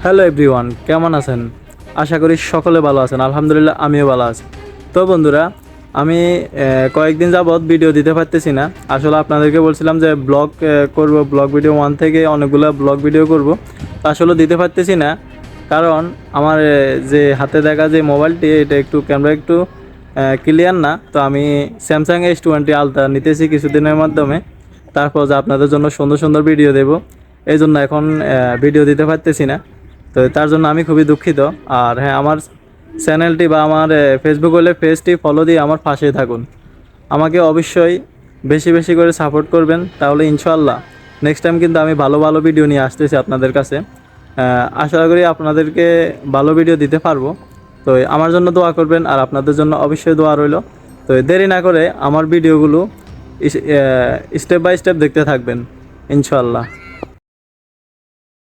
Hello everyone, কেমন আছেন? আশা করি সকলে ভালো আছেন। আলহামদুলিল্লাহ, আমিও ভালো আছি। তো বন্ধুরা, আমি কয়েকদিন যাবৎ ভিডিও দিতে পারতেছি না। আসলে আপনাদেরকে বলছিলাম যে ব্লগ করব, ব্লগ ভিডিও 1 থেকে অনেকগুলো ব্লগ ভিডিও করব। তো আসলে দিতে পারতেছি না, কারণ আমার যে হাতে দেখা যে মোবাইলটি, এটা একটু ক্যামেরা একটু ক্লিয়ার না। তো আমি স্যামসাং S20 আলট্রা নিতেছি কিছুদিনের মাধ্যমে, তারপর যে আপনাদের জন্য সুন্দর সুন্দর ভিডিও দেব। এই জন্য এখন ভিডিও দিতে পারতেছি না। তো তার জন্য আমি খুবই দুঃখিত। আর হ্যাঁ, আমার চ্যানেলটি বা আমার ফেসবুক হলে পেজটি ফলো দিয়ে আমার পাশে থাকুন। আমাকে অবশ্যই বেশি বেশি করে সাপোর্ট করবেন, তাহলে ইনশাআল্লাহ নেক্সট টাইম কিন্তু আমি ভালো ভালো ভিডিও নিয়ে আসতেছি আপনাদের কাছে। আশা করি আপনাদেরকে ভালো ভিডিও দিতে পারবো। তো আমার জন্য দোয়া করবেন, আর আপনাদের জন্য অবশ্যই দোয়া রইল। তো দেরি না করে আমার ভিডিওগুলো স্টেপ বাই স্টেপ দেখতে থাকবেন ইনশাআল্লাহ।